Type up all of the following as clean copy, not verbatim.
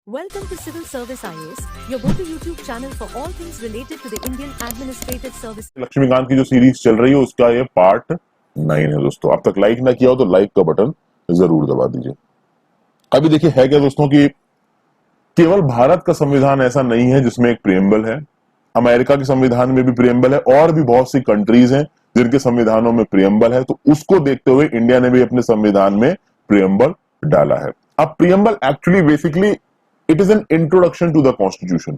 Welcome to Civil Service IAS, your go-to YouTube channel for all things related to the Indian Administrative Service. Laxmikant की जो series चल रही है उसका ये पार्ट 9 है दोस्तों। अब तक लाइक ना किया हो तो लाइक का बटन जरूर दबा दीजिए। अभी देखिए है क्या दोस्तों कि केवल भारत का संविधान ऐसा नहीं है जिसमें एक प्रियम्बल है। अमेरिका के संविधान में भी प्रियम्बल है और भी बहुत सी कंट्रीज हैं जिनके संविधानों में प्रियम्बल है। तो उसको देखते हुए इंडिया ने भी अपने संविधान में प्रियम्बल डाला है। अब preamble actually basically it is an introduction to the constitution.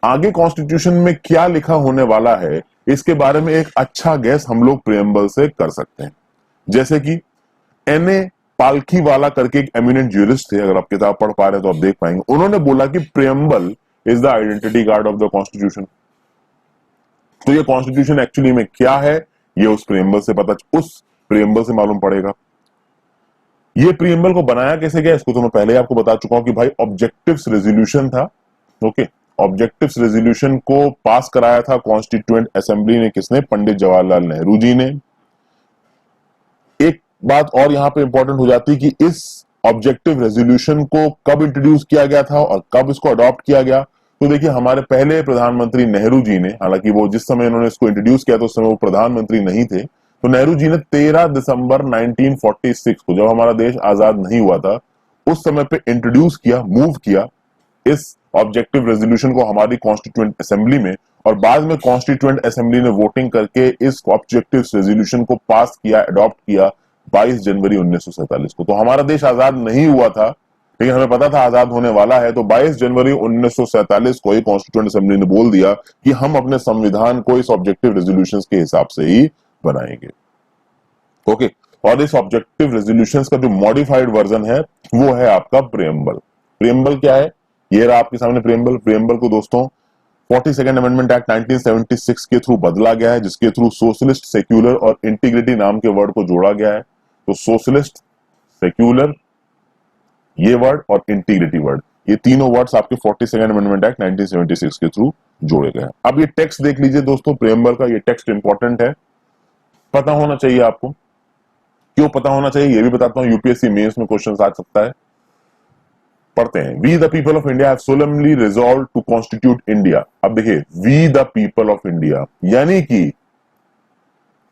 आगे कॉन्स्टिट्यूशन में क्या लिखा होने वाला है इसके बारे में एक अच्छा गैस हम लोग प्रियम्बल से कर सकते हैं। जैसे कि एनए पालखी वाला करके एक एमिनेंट ज्यूरिस्ट थे, अगर आप किताब पढ़ पा रहे हैं तो आप देख पाएंगे। उन्होंने बोला कि preamble is the identity card of the constitution. तो ये कॉन्स्टिट्यूशन एक्चुअली में क्या है ये उस प्रियम्बल से मालूम पड़ेगा। ये प्रियम्बल को बनाया कैसे गया इसको तो मैं पहले ही आपको बता चुका हूं कि भाई ऑब्जेक्टिव्स रेजोल्यूशन था। ओके, ऑब्जेक्टिव्स रेजोल्यूशन को पास कराया था कॉन्स्टिट्यूएंट असेंबली ने। किसने? पंडित जवाहरलाल नेहरू जी ने। एक बात और यहां पे इंपॉर्टेंट हो जाती है कि इस ऑब्जेक्टिव रेजोल्यूशन को कब इंट्रोड्यूस किया गया था और कब इसको अडॉप्ट किया गया। तो देखिए हमारे पहले प्रधानमंत्री नेहरू जी ने, हालांकि वो जिस समय उन्होंने इसको इंट्रोड्यूस किया तो उस समय वो प्रधानमंत्री नहीं थे, तो नेहरू जी ने 13 दिसंबर 1946 को, जब हमारा देश आजाद नहीं हुआ था, उस समय पे इंट्रोड्यूस किया, मूव किया इस ऑब्जेक्टिव रेजोल्यूशन को हमारी कॉन्स्टिट्यूएंट असेंबली में। और बाद में कॉन्स्टिट्यूएंट असेंबली ने वोटिंग करके इस ऑब्जेक्टिव रेजोल्यूशन को पास किया, अडॉप्ट किया 22 जनवरी 1947 को। तो हमारा देश आजाद नहीं हुआ था लेकिन हमें पता था आजाद होने वाला है। तो 22 जनवरी 1947 को ही कॉन्स्टिट्यूएंट असेंबली ने बोल दिया कि हम अपने संविधान को इस ऑब्जेक्टिव रेजोल्यूशन के हिसाब से ही बनाएंगे। ओके, और इस ऑब्जेक्टिव रेजोल्यूशंस का जो मॉडिफाइड वर्जन है वो है आपका प्रियम्बल। प्रियम्बल क्या है? ये रहा आपके सामने प्रियम्बल। प्रियम्बल को दोस्तों 42nd अमेंडमेंट एक्ट 1976 के थ्रू बदला गया है, जिसके थ्रू सोशलिस्ट, सेक्युलर और इंटीग्रिटी नाम के वर्ड को जोड़ा गया है। तो सोशलिस्ट, सेक्युलर ये वर्ड और इंटीग्रिटी वर्ड, ये तीनों वर्ड्स आपके 42nd अमेंडमेंट एक्ट 1976 के थ्रू जोड़े गए हैं। अब ये टेक्स्ट देख लीजिए दोस्तों प्रियम्बल का। ये टेक्स्ट इंपॉर्टेंट है, पता होना चाहिए आपको। क्यों पता होना चाहिए ये भी बताता हूं, यूपीएससी मेंस में क्वेश्चन आ सकता है। पढ़ते हैं। We the people of India have solemnly resolved to constitute India. अब देखिए we the people of India यानी कि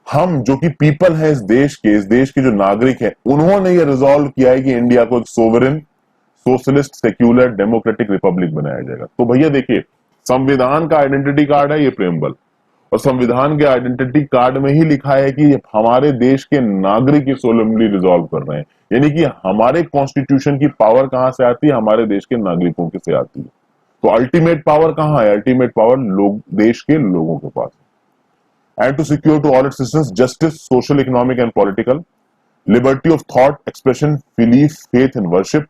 हम जो कि पीपल है इस देश के जो नागरिक हैं, उन्होंने ये रिजॉल्व किया है कि इंडिया को एक sovereign, socialist, secular, democratic Republic बनाया जाएगा। तो भैया देखिए संविधान का आइडेंटिटी कार्ड है ये प्रियम्बल, और संविधान के आइडेंटिटी कार्ड में ही लिखा है कि हमारे देश के नागरिक सोलेमनली रिजॉल्व कर रहे हैं। यानी कि हमारे कॉन्स्टिट्यूशन की पावर कहां से आती है? हमारे देश के नागरिकों के से आती है। तो अल्टीमेट पावर कहां है? अल्टीमेट पावर लोग, देश के लोगों के पास। And to secure to all its citizens justice, social, economic and political, liberty of thought, expression, belief, faith and worship,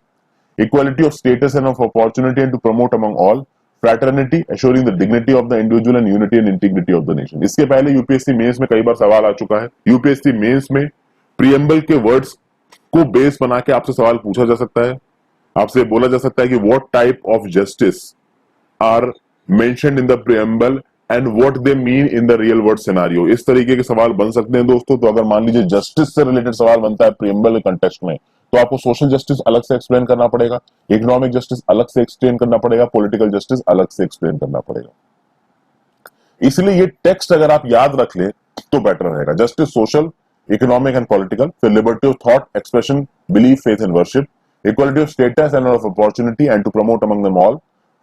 equality of status and of opportunity and to promote among all, fraternity, assuring the dignity of the individual and unity and integrity of the nation। इसके पहले UPSC mains में कई बार सवाल आ चुका है। UPSC mains में preamble के words को बेस बना के आपसे सवाल पूछा जा सकता है। आपसे बोला जा सकता है कि what type of justice are mentioned in the preamble and what they mean in the real world scenario. इस तरीके के सवाल बन सकते हैं दोस्तों। तो अगर मान लीजिए जस्टिस से रिलेटेड सवाल बनता है प्रियम्बल के कंटेक्स्ट में, तो आपको सोशल जस्टिस अलग से एक्सप्लेन करना पड़ेगा, इकोनॉमिक जस्टिस अलग से एक्सप्लेन करना पड़ेगा, पॉलिटिकल जस्टिस अलग से एक्सप्लेन करना पड़ेगा। इसलिए ये टेक्स्ट अगर आप याद रख ले तो बेटर रहेगा। Justice, social, economic and political, फिर liberty of thought, expression, belief, faith and worship, equality of status and of opportunity and to promote among them all,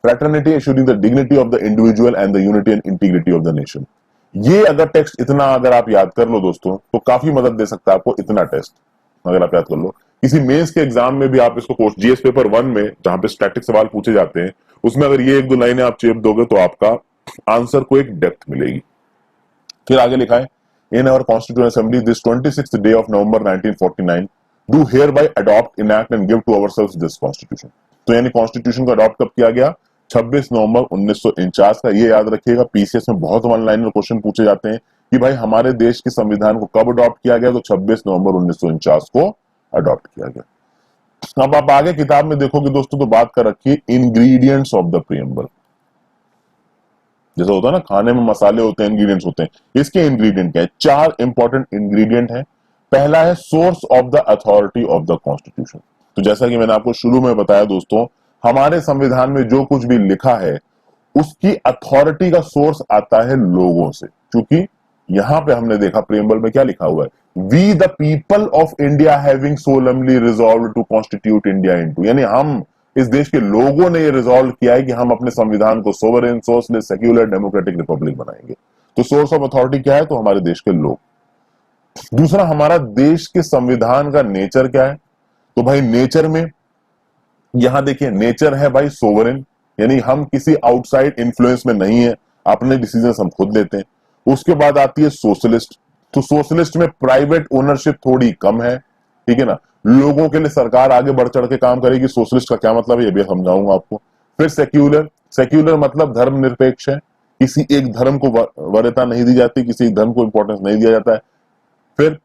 fraternity, assuring the dignity of the individual and the unity and integrity of the nation. ये अगर text इतना अगर आप याद कर लो दोस्तों तो काफी मदद दे सकता है आपको। इतना टेस्ट अगर आप याद कर लो, किसी मेंस के एग्जाम में भी आप इसको जीएस पेपर 1 में जहां पे स्टैटिक सवाल पूछे जाते हैं उसमें अगर ये एक दो लाइनें आप चेप दोगे तो आपका आंसर को एक डेप्थ मिलेगी। फिर आगे लिखा है in our constituent assembly this 26th day of November 1949 do hereby adopt, enact and give to ourselves this constitution. तो यानी कॉन्स्टिट्यूशन को अडॉप्ट कब किया गया? 26 नवंबर 1949 का। ये याद रखिएगा, पीसीएस में बहुत वन लाइनर क्वेश्चन पूछे जाते हैं कि भाई हमारे देश के संविधान को कब अडॉप्ट किया गया? तो 26 नवंबर 1949 को अडॉप्ट किया गया। अब आप आगे किताब में देखोगे दोस्तों तो बात कर रखी है इंग्रेडिएंट्स ऑफ द प्रियम्बल। जैसा होता है ना खाने में मसाले होते हैं, इंग्रेडिएंट्स होते हैं। इसके इंग्रेडिएंट क्या है? 4 इंपॉर्टेंट इंग्रेडिएंट है। पहला है source of the authority of the constitution. तो जैसा कि मैंने आपको शुरू में बताया दोस्तों, हमारे संविधान में जो कुछ भी लिखा है उसकी अथॉरिटी का सोर्स आता है लोगों से, क्योंकि यहां पे हमने देखा प्रेम्बल में क्या लिखा हुआ है, we the people of India having solemnly resolved to constitute India into, यानी हम इस देश के लोगों ने ये रिजॉल्व किया है कि हम अपने संविधान को sovereign, socialist, secular, democratic Republic बनाएंगे। तो सोर्स ऑफ अथॉरिटी क्या है? तो हमारे देश के लोग। दूसरा, हमारा देश के संविधान का नेचर क्या है? तो भाई नेचर में यहां देखिए, नेचर है भाई सोवरेन, यानी हम किसी आउटसाइड इन्फ्लुएंस में नहीं है, अपने डिसीजन हम खुद लेते हैं। उसके बाद आती है सोशलिस्ट, तो सोशलिस्ट में प्राइवेट ओनरशिप थोड़ी कम है, ठीक है ना, लोगों के लिए सरकार आगे बढ़ चढ़ के काम करेगी। सोशलिस्ट का क्या मतलब है ये भी समझाऊंगा आपको। फिर सेक्युलर, सेक्युलर मतलब धर्मनिरपेक्ष है, किसी एक धर्म को वरीयता नहीं दी जाती, किसी एक धर्म को इंपॉर्टेंस नहीं दिया जाता है, फिर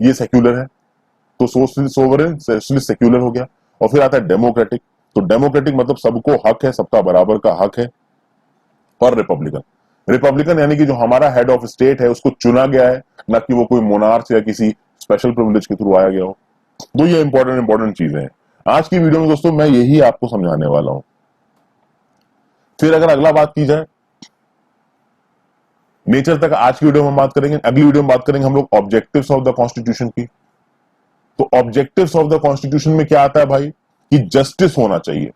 ये सेक्युलर है। तो सोशलिस्ट, सोवरेन, सोशलिस्ट, सेक्युलर हो गया। और फिर आता है डेमोक्रेटिक, तो डेमोक्रेटिक मतलब सबको हक है, सबका बराबर का हक है। और रिपब्लिकन, रिपब्लिकन यानी कि जो हमारा हेड ऑफ स्टेट है उसको चुना गया है, ना कि वो कोई मोनार्च या किसी स्पेशल प्रिविलेज के थ्रू आया गया हो। तो ये इंपॉर्टेंट चीजें हैं आज की वीडियो में दोस्तों, मैं यही आपको समझाने वाला हूं। फिर अगर अगला बात की जाए, नेचर तक आज की वीडियो में हम बात करेंगे। अगली वीडियो में बात करेंगे हम लोग ऑब्जेक्टिव्स ऑफ द कॉन्स्टिट्यूशन की। तो ऑब्जेक्टिव्स ऑफ द कॉन्स्टिट्यूशन में क्या आता है भाई, कि जस्टिस होना चाहिए।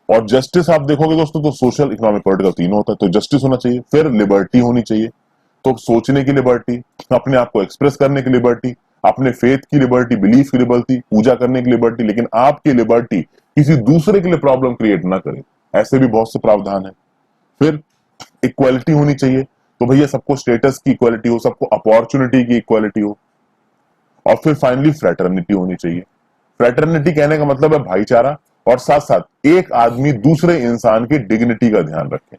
और जस्टिस आप देखोगे दोस्तों तो सोशल, इकोनॉमिक, पॉलिटिकल तीनों होता है। तो जस्टिस होना चाहिए, फिर लिबर्टी होनी चाहिए, तो सोचने की लिबर्टी, अपने आप को एक्सप्रेस करने की लिबर्टी, अपने फेथ की लिबर्टी, बिलीफ की लिबर्टी, पूजा करने की लिबर्टी, लेकिन आपकी लिबर्टी किसी दूसरे के लिए प्रॉब्लम क्रिएट ना करे, ऐसे भी बहुत से प्रावधान है। फिर इक्वालिटी होनी चाहिए, तो भैया सबको स्टेटस की इक्वालिटी हो, सबको अपॉर्चुनिटी की इक्वालिटी हो। और फिर फाइनली फ्रेटर्निटी होनी चाहिए। फ्रेटर्निटी कहने का मतलब है भाईचारा, और साथ साथ एक आदमी दूसरे इंसान की डिग्निटी का ध्यान रखे,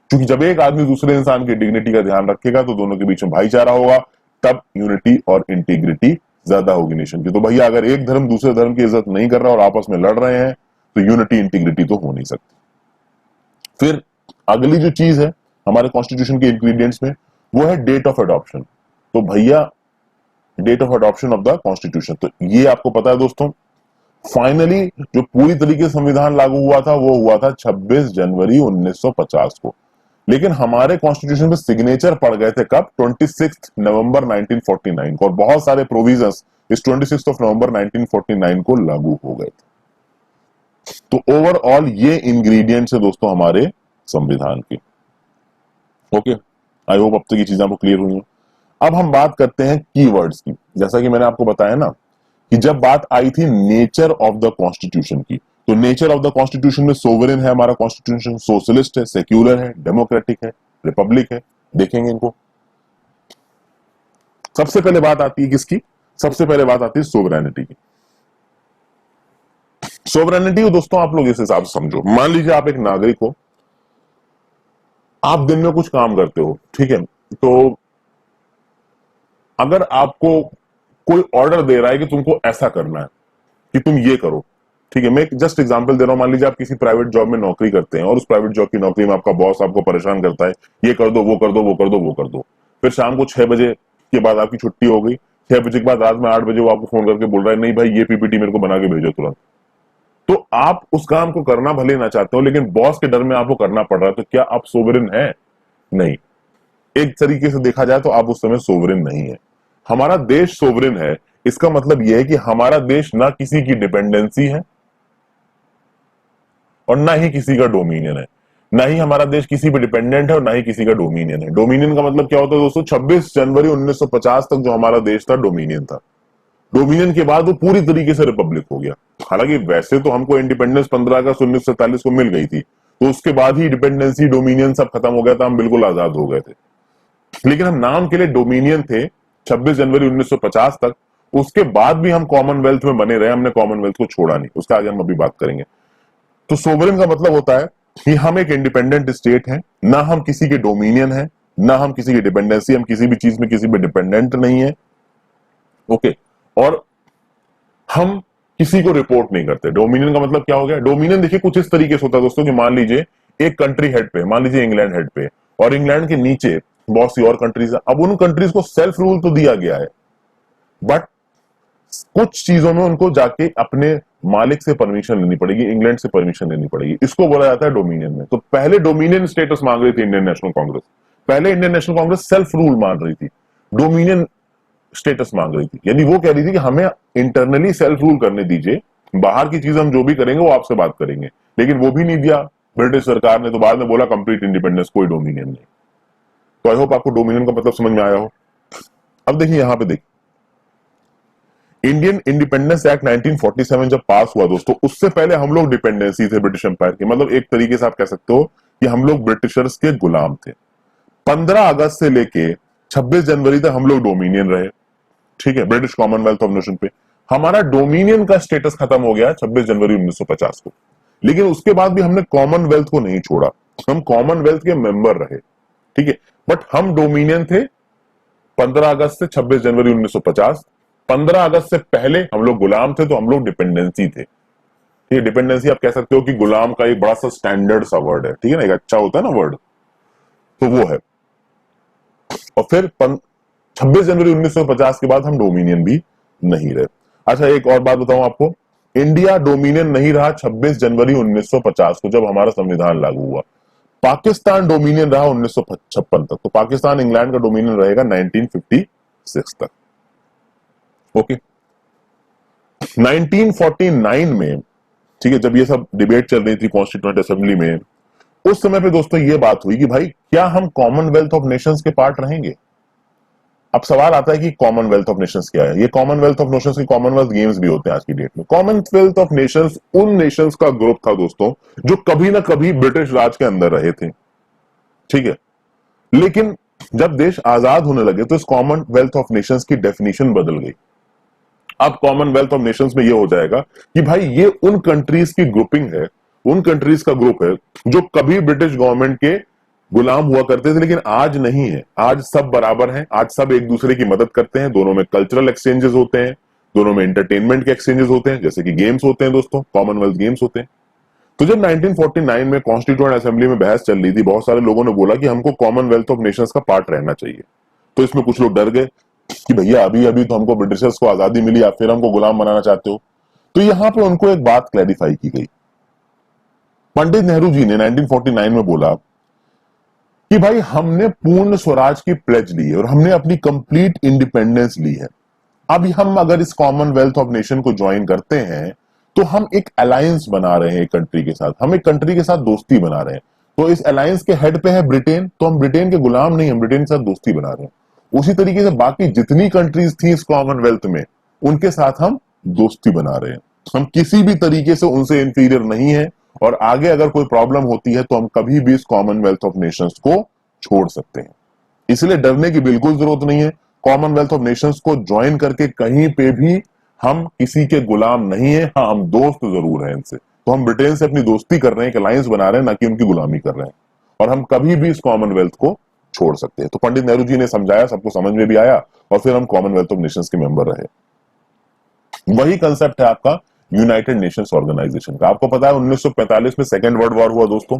क्योंकि जब एक आदमी दूसरे इंसान की डिग्निटी का ध्यान रखेगा तो दोनों के बीच में भाईचारा होगा, तब यूनिटी और इंटीग्रिटी ज्यादा होगी नेशन की। तो भैया अगर एक धर्म दूसरे धर्म की इज्जत नहीं कर रहा और आपस में लड़ रहे हैं तो यूनिटी इंटीग्रिटी तो हो नहीं सकती। फिर अगली जो चीज है हमारे कॉन्स्टिट्यूशन के इंग्रेडिएंट्स में, वो है डेट ऑफ अडॉप्शन। तो भैया date of adoption of the constitution, तो ये आपको पता है दोस्तों, फाइनली जो पूरी तरीके से संविधान लागू हुआ था वो हुआ था 26 जनवरी 1950 को। लेकिन हमारे कॉन्स्टिट्यूशन में सिग्नेचर पड़ गए थे कब? 26 नवंबर 1949 को, और बहुत सारे प्रोविजंस इस 26 नवंबर 1949 को लागू हो गए थे। तो ओवरऑल ये इंग्रेडिएंट्स है दोस्तों हमारे संविधान के। ओके, आई होप अब तक ये चीजें आपको क्लियर हुई हैं। अब हम बात करते हैं कीवर्ड्स की। जैसा कि मैंने आपको बताया ना कि जब बात आई थी नेचर ऑफ द कॉन्स्टिट्यूशन की, तो नेचर ऑफ द कॉन्स्टिट्यूशन में सोवरेन है हमारा कॉन्स्टिट्यूशन, सोशलिस्ट है, सेक्युलर है, डेमोक्रेटिक है, रिपब्लिक है। देखेंगे इनको। सबसे पहले बात आती है किसकी? सबसे पहले बात आती है सोवरेनिटी की। सोवरेनिटी को दोस्तों आप लोग इस हिसाब से समझो, मान लीजिए आप एक नागरिक हो, आप दिन में कुछ काम करते हो, ठीक है, तो अगर आपको कोई ऑर्डर दे रहा है कि तुमको ऐसा करना है, कि तुम ये करो, ठीक है, मैं जस्ट एग्जांपल दे रहा हूं। मान लीजिए आप किसी प्राइवेट जॉब में नौकरी करते हैं और उस प्राइवेट जॉब की नौकरी में आपका बॉस आपको परेशान करता है, ये कर दो, वो कर दो, वो कर दो, वो कर दो। फिर शाम को 6 बजे के बाद आपकी छुट्टी हो गई, 6 बजे के बाद रात में 8 बजे वो आपको फोन करके बोल रहा है, नहीं भाई ये पीपीटी मेरे को बना के भेजो तुरंत। तो आप उस काम को करना भले ना चाहते हो, लेकिन बॉस के डर में आपको करना पड़ रहा है, तो क्या आप सोवरेन है? नहीं। एक तरीके से देखा जाए तो आप उस समय सोवरेन नहीं है। हमारा देश सोवरेन है, इसका मतलब यह है कि हमारा देश ना किसी की डिपेंडेंसी है और ना ही किसी का डोमिनियन है। ना ही हमारा देश किसी पे डिपेंडेंट है और ना ही किसी का डोमिनियन है। डोमिनियन का मतलब क्या होता है दोस्तों? 26 जनवरी 1950 तक जो हमारा देश था डोमिनियन था। डोमिनियन के बाद वो पूरी तरीके से रिपब्लिक हो गया। हालांकि वैसे तो हमको इंडिपेंडेंस 15 अगस्त 1947 को मिल गई थी, तो उसके बाद ही डिपेंडेंसी, डोमिनियन सब खत्म हो गया था, हम बिल्कुल आजाद हो गए थे। लेकिन हम नाम के लिए डोमिनियन थे 26 जनवरी 1950 तक। उसके बाद भी हम कॉमनवेल्थ में बने रहे, हमने कॉमनवेल्थ को छोड़ा नहीं। उसका आगे हम अभी बात करेंगे। तो सोवरेन का मतलब होता है कि हम एक इंडिपेंडेंट स्टेट हैं, ना हम किसी के डोमिनियन हैं, ना हम किसी की डिपेंडेंसी, हम किसी भी चीज में किसी पे डिपेंडेंट नहीं है। ओके, और हम किसी को रिपोर्ट नहीं करते। डोमिनियन का मतलब क्या हो गया? डोमिनियन देखिए कुछ इस तरीके से होता है दोस्तों कि मान लीजिए एक कंट्री हेड पे, मान लीजिए इंग्लैंड हेड पे, और इंग्लैंड के नीचे बहुत सी और कंट्रीज है। अब उन कंट्रीज को सेल्फ रूल तो दिया गया है, बट कुछ चीजों में उनको जाके अपने मालिक से परमिशन लेनी पड़ेगी, इंग्लैंड से परमिशन लेनी पड़ेगी। इसको बोला जाता है डोमिनियन में। तो पहले डोमिनियन स्टेटस मांग रही थी इंडियन नेशनल कांग्रेस, पहले Indian national Congress self rule मान रही थी, डोमिनियन स्टेटस मांग रही थी। यानी वो कह रही थी कि हमें इंटरनली सेल्फ रूल करने दीजिए, बाहर की चीज हम जो भी करेंगे वो आपसे बात करेंगे, लेकिन वो भी नहीं दिया ब्रिटिश सरकार ने। तो बाद में बोला कंप्लीट इंडिपेंडेंस, कोई डोमिनियन नहीं। तो आई होप आपको डोमिनियन का मतलब समझ में आया हो। अब देखिए यहां पे देखिए, इंडियन इंडिपेंडेंस एक्ट 1947 जब पास हुआ दोस्तों, उससे पहले हम लोग डिपेंडेंसी थे ब्रिटिश एम्पायर के। मतलब एक तरीके से आप कह सकते हो कि हम लोग ब्रिटिशर्स के गुलाम थे। 15 अगस्त से लेके 26 जनवरी तक हम लोग डोमिनियन रहे, ठीक है, ब्रिटिश कॉमनवेल्थ ऑफ नेशन पे। हमारा डोमिनियन का स्टेटस खत्म हो गया 26 जनवरी 1950 को, लेकिन उसके बाद भी हमने कॉमनवेल्थ को नहीं छोड़ा, हम कॉमनवेल्थ के मेंबर रहे, ठीक है। बट हम डोमिनियन थे 15 अगस्त से 26 जनवरी 1950। 15 अगस्त से पहले हम लोग गुलाम थे, तो हम लोग डिपेंडेंसी थे, ठीक है। डिपेंडेंसी आप कह सकते हो कि गुलाम का एक बड़ा सा स्टैंडर्ड सा वर्ड है, ठीक है ना, एक अच्छा होता है ना वर्ड, तो वो है। और फिर 26 जनवरी 1950 के बाद हम डोमिनियन भी नहीं रहे। अच्छा एक और बात बताऊं आपको, इंडिया डोमिनियन नहीं रहा 26 जनवरी 1950 को, जब हमारा संविधान लागू हुआ। पाकिस्तान डोमिनियन रहा 1956 तक। तो पाकिस्तान इंग्लैंड का डोमिनियन रहेगा 1956 तक, ओके। 1949 में, ठीक है, जब ये सब डिबेट चल रही थी कॉन्स्टिट्यूएंट असेंबली में, उस समय पे दोस्तों ये बात हुई कि भाई क्या हम कॉमनवेल्थ ऑफ नेशंस के पार्ट रहेंगे। अब सवाल आता है कि कॉमनवेल्थ ऑफ नेशंस क्या है। ये कॉमनवेल्थ ऑफ नेशंस के कॉमनवेल्थ गेम्स भी होते हैं आज की डेट में। कॉमनवेल्थ ऑफ नेशंस उन नेशंस का ग्रुप था दोस्तों जो कभी ना कभी ब्रिटिश राज के अंदर रहे थे, ठीक है। लेकिन जब देश आजाद होने लगे तो इस कॉमनवेल्थ ऑफ नेशंस की डेफिनेशन बदल गई। अब कॉमनवेल्थ ऑफ नेशंस में ये हो जाएगा कि भाई ये उन कंट्रीज की ग्रुपिंग है, उन कंट्रीज का ग्रुप है जो कभी ब्रिटिश गवर्नमेंट के गुलाम हुआ करते थे, लेकिन आज नहीं है। आज सब बराबर हैं, आज सब एक दूसरे की मदद करते हैं, दोनों में कल्चरल एक्सचेंजेस होते हैं, दोनों में एंटरटेनमेंट के एक्सचेंजेस होते हैं, जैसे कि गेम्स होते हैं दोस्तों, कॉमनवेल्थ गेम्स होते हैं। तो जब 1949 में कॉन्स्टिट्यूएंट असेंबली में बहस चल रही थी, बहुत सारे लोगों ने बोला कि हमको कॉमनवेल्थ ऑफ नेशंस का पार्ट रहना चाहिए। तो इसमें कुछ लोग डर गए कि भैया अभी अभी तो हमको ब्रिटिशर्स को आजादी मिली, आप फिर हमको गुलाम बनाना चाहते हो। तो यहां पे उनको एक बात क्लैरिफाई की गई। पंडित नेहरू जी ने 1949 में बोला कि भाई हमने पूर्ण स्वराज की प्लेज ली है और हमने अपनी कंप्लीट इंडिपेंडेंस ली है। अब हम अगर इस कॉमनवेल्थ ऑफ नेशन को ज्वाइन करते हैं तो हम एक अलायंस बना रहे हैं एक कंट्री के साथ, हम एक कंट्री के साथ दोस्ती बना रहे हैं। तो इस अलायंस के हेड पे है ब्रिटेन, तो हम ब्रिटेन के गुलाम नहीं, हम ब्रिटेन के साथ दोस्ती बना रहे हैं। उसी तरीके से बाकी जितनी कंट्रीज थी इस कॉमनवेल्थ में, उनके साथ हम दोस्ती बना रहे हैं। हम किसी भी तरीके से उनसे इंफीरियर नहीं है, और आगे अगर कोई प्रॉब्लम होती है तो हम कभी भी इस कॉमनवेल्थ ऑफ नेशंस को छोड़ सकते हैं। इसलिए डरने की बिल्कुल जरूरत नहीं है। कॉमनवेल्थ ऑफ नेशंस को ज्वाइन करके कहीं पे भी हम किसी के गुलाम नहीं है। हाँ, हम दोस्त जरूर हैं इनसे। तो हम ब्रिटेन से अपनी दोस्ती कर रहे हैं, एक अलायंस बना रहे हैं, ना कि उनकी गुलामी कर रहे हैं। और हम कभी भी इस कॉमनवेल्थ को छोड़ सकते हैं। तो पंडित नेहरू जी ने समझाया, सबको समझ में भी आया, और फिर हम कॉमनवेल्थ ऑफ नेशंस के मेंबर रहे। वही कंसेप्ट है आपका यूनाइटेड नेशंस ऑर्गेनाइजेशन का। आपको पता है 1945 में सेकेंड वर्ल्ड वॉर हुआ दोस्तों।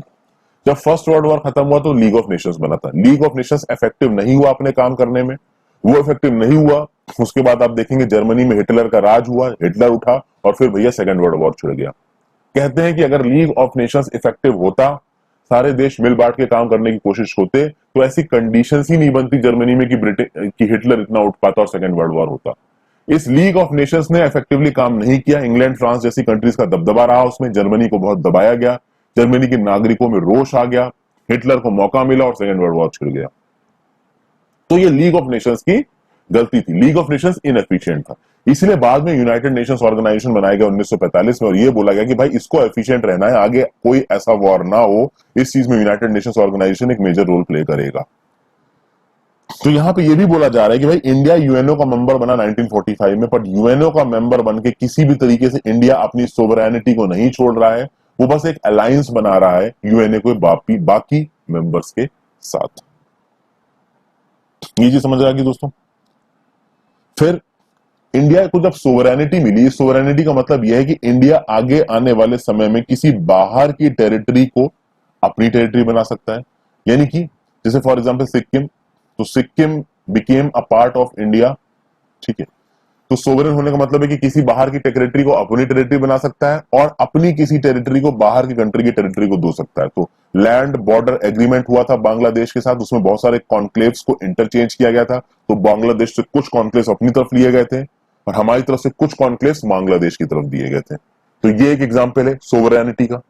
जब फर्स्ट वर्ल्ड वॉर खत्म हुआ तो लीग ऑफ नेशंस बना था। लीग ऑफ नेशंस इफेक्टिव नहीं हुआ अपने काम करने में, वो इफेक्टिव नहीं हुआ। उसके बाद आप देखेंगे जर्मनी में हिटलर का राज हुआ, हिटलर उठा और फिर भैया सेकेंड वर्ल्ड वॉर छिड़ गया। कहते हैं कि अगर लीग ऑफ नेशंस इफेक्टिव होता, सारे देश मिल बांट के काम करने की कोशिश होते, तो ऐसी कंडीशंस ही नहीं बनती जर्मनी में कि हिटलर इतना उठ पाता और सेकेंड वर्ल्ड वॉर होता। इस लीग ऑफ नेशंस ने इफेक्टिवली काम नहीं किया। इंग्लैंड, फ्रांस जैसी कंट्रीज का दबदबा रहा उसमें, जर्मनी को बहुत दबाया गया, जर्मनी के नागरिकों में रोष आ गया, हिटलर को मौका मिला और सेकेंड वर्ल्ड वॉर छिड़ गया। तो ये लीग ऑफ नेशंस की गलती थी। लीग ऑफ नेशंस इनएफिशिएंट था, इसलिए बाद में यूनाइटेड नेशंस ऑर्गेनाइजेशन बनाया गया 1945 में, और ये बोला गया कि भाई इसको एफिशिएंट रहना है, आगे कोई ऐसा वॉर ना हो। इस चीज में यूनाइटेड नेशंस ऑर्गेनाइजेशन एक मेजर रोल प्ले करेगा। तो यहां पे ये भी बोला जा रहा है कि भाई इंडिया यूएनओ का मेंबर बना 1945 में, पर यूएनओ का मेंबर बन के किसी भी तरीके से इंडिया अपनी सोवरेनिटी को नहीं छोड़ रहा है। वो बस एक अलायंस बना रहा है यूएनए को बाकी मेंबर्स के साथ। ये चीज समझ आ गई दोस्तों। फिर इंडिया को जब सोवरेनिटी मिली, सोवरेनिटी का मतलब यह है कि इंडिया आगे आने वाले समय में किसी बाहर की टेरिटरी को अपनी टेरिटरी बना सकता है। यानी कि जैसे फॉर एग्जांपल सिक्किम, तो Sikkim became a part of India, ठीक है। तो सोवरेन होने का मतलब है कि किसी बाहर की टेरिटरी को अपनी टेरिटरी बना सकता है और अपनी किसी टेरिटरी को बाहर की कंट्री की टेरिटरी को दे सकता है। तो लैंड बॉर्डर एग्रीमेंट हुआ था बांग्लादेश के साथ, उसमें बहुत सारे कॉन्क्लेव्स को इंटरचेंज किया गया था। तो बांग्लादेश से कुछ कॉन्क्लेव्स अपनी तरफ लिए गए थे और हमारी तरफ से कुछ कॉन्क्लेव्स बांग्लादेश की तरफ दिए गए थे। तो ये एक एग्जाम्पल है सोवरेनिटी का।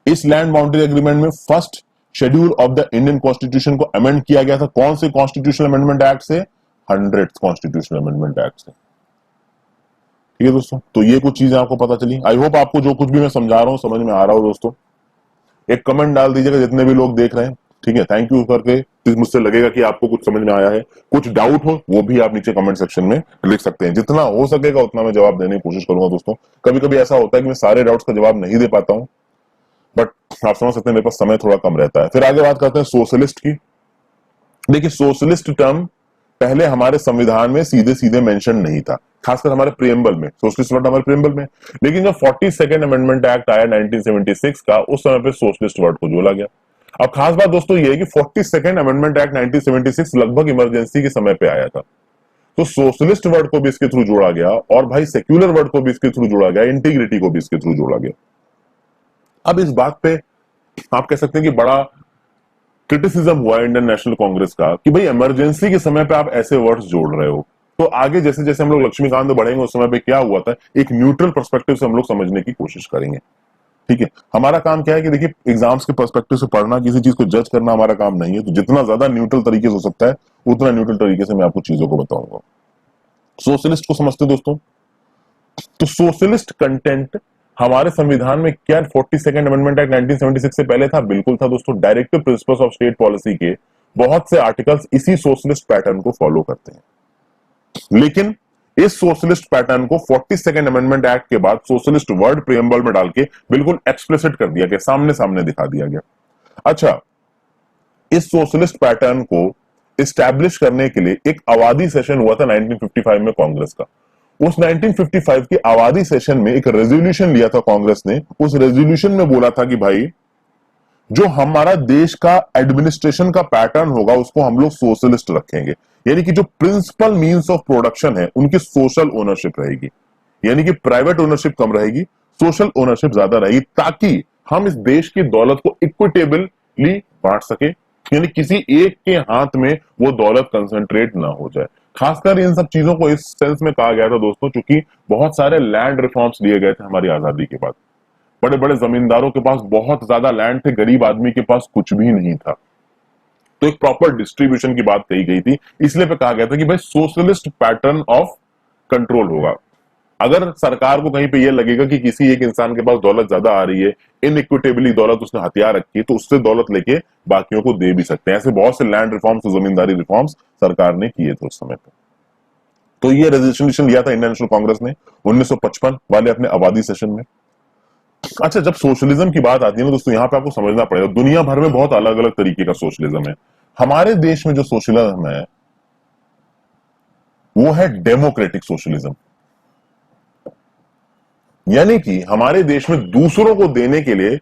इस लैंड बाउंड्री एग्रीमेंट में first schedule of the Indian constitution को अमेंड किया गया था। कौन से कॉन्स्टिट्यूशनल अमेंडमेंट एक्ट से? 100th कॉन्स्टिट्यूशनल अमेंडमेंट एक्ट से। ठीक है दोस्तों, तो ये कुछ चीजें आपको पता चली। आई होप आपको जो कुछ भी मैं समझा रहा हूं समझ में आ रहा हो। दोस्तों एक कमेंट डाल दीजिएगा जितने भी लोग देख रहे हैं। ठीक है, थैंक यू करके मुझसे लगेगा कि आपको कुछ समझ में आया है। कुछ डाउट हो वो भी आप नीचे कमेंट सेक्शन में लिख सकते हैं। जितना हो सकेगा उतना मैं जवाब देने की कोशिश करूंगा। दोस्तों कभी कभी ऐसा होता है कि मैं सारे डाउट्स का जवाब नहीं दे पाता हूं, बट आप समझ सकते हैं मेरे पास समय थोड़ा कम रहता है। फिर आगे बात करते हैं सोशलिस्ट की। देखिए सोशलिस्ट टर्म पहले हमारे संविधान में सीधे सीधे मेंशन नहीं था, खासकर हमारे प्रियम्बल में। सोशलिस्ट वर्ड हमारे प्रियम्बल में, लेकिन जब 42nd अमेंडमेंट एक्ट आया 1976 का, उस समय पे सोशलिस्ट वर्ड को जोड़ा गया। अब खास बात दोस्तों ये है कि 42nd अमेंडमेंट एक्ट 1976 लगभग इमरजेंसी के समय पे आया था। तो सोशलिस्ट वर्ड को भी इसके थ्रू जोड़ा गया और भाई सेक्युलर वर्ड को भी इसके थ्रू जोड़ा गया, इंटीग्रिटी को भी इसके थ्रू जोड़ा गया। अब इस बात पे आप कह सकते हैं कि बड़ा क्रिटिसिज्म हुआ इंडियन नेशनल कांग्रेस का कि भाई इमरजेंसी के समय पे आप ऐसे वर्ड्स जोड़ रहे हो। तो आगे जैसे जैसे हम लोग लक्ष्मीकांत बढ़ेंगे उस समय पे क्या हुआ था, एक न्यूट्रल पर्सपेक्टिव से हम लोग समझने की कोशिश करेंगे। ठीक है, हमारा काम क्या है कि देखिए एग्जाम्स के पर्सपेक्टिव से पढ़ना, किसी चीज को जज करना हमारा काम नहीं है। तो जितना ज्यादा न्यूट्रल तरीके से हो सकता है उतना न्यूट्रल तरीके से मैं आपको चीजों को बताऊंगा। सोशलिस्ट को समझते दोस्तों, तो सोशलिस्ट कंटेंट हमारे संविधान में क्या 42nd अमेंडमेंट एक्ट 1976 से पहले था? बिल्कुल था दोस्तों। Directive principles of state policy के बहुत से आर्टिकल्स इसी सोशलिस्ट पैटर्न को फॉलो करते हैं। लेकिन इस सोशलिस्ट पैटर्न को 42nd अमेंडमेंट एक्ट के बाद सोशलिस्ट वर्ड प्रियम्बल में डाल के बिल्कुल एक्सप्लिसिट कर दिया गया, सामने सामने दिखा दिया गया। अच्छा, इस सोशलिस्ट पैटर्न को इस्टेब्लिश करने के लिए एक आबादी सेशन हुआ था 1955 में कांग्रेस का। उस 1955 की आबादी सेशन में एक रेजोल्यूशन लिया था कांग्रेस ने। उस रेजोल्यूशन में बोला था कि भाई जो हमारा देश का एडमिनिस्ट्रेशन का पैटर्न होगा उसको हम लोग सोशलिस्ट रखेंगे। यानी कि जो प्रिंसिपल मींस ऑफ प्रोडक्शन है उनकी सोशल ओनरशिप रहेगी, यानी कि प्राइवेट ओनरशिप कम रहेगी, सोशल ओनरशिप ज्यादा रहेगी, ताकि हम इस देश की दौलत को इक्विटेबली बांट सके। यानी किसी एक के हाथ में वो दौलत कंसंट्रेट ना हो जाए। खासकर इन सब चीजों को इस सेंस में कहा गया था दोस्तों, क्योंकि बहुत सारे लैंड रिफॉर्म्स लिए गए थे हमारी आजादी के बाद। बड़े बड़े जमींदारों के पास बहुत ज्यादा लैंड थे, गरीब आदमी के पास कुछ भी नहीं था। तो एक प्रॉपर डिस्ट्रीब्यूशन की बात कही गई थी, इसलिए पे कहा गया था कि भाई सोशलिस्ट पैटर्न ऑफ कंट्रोल होगा। अगर सरकार को कहीं पे ये लगेगा कि किसी एक इंसान के पास दौलत ज्यादा आ रही है, इनइक्विटेबली दौलत उसने हथियार रखी है, तो उससे दौलत लेके बाकियों को दे भी सकते हैं। ऐसे बहुत से लैंड रिफॉर्म्स, जमींदारी रिफॉर्म्स सरकार ने किए थे उस समय पे। तो ये रेजोल्यूशन लिया था इंडियन नेशनल कांग्रेस ने 1955 वाले अपने आबादी सेशन में। अच्छा, जब सोशलिज्म की बात आती है ना दोस्तों, यहां पे आपको समझना पड़ेगा दुनिया भर में बहुत अलग अलग तरीके का सोशलिज्म है। हमारे देश में जो सोशलिज्म है वो है डेमोक्रेटिक सोशलिज्म। यानी कि हमारे देश में दूसरों को देने के लिए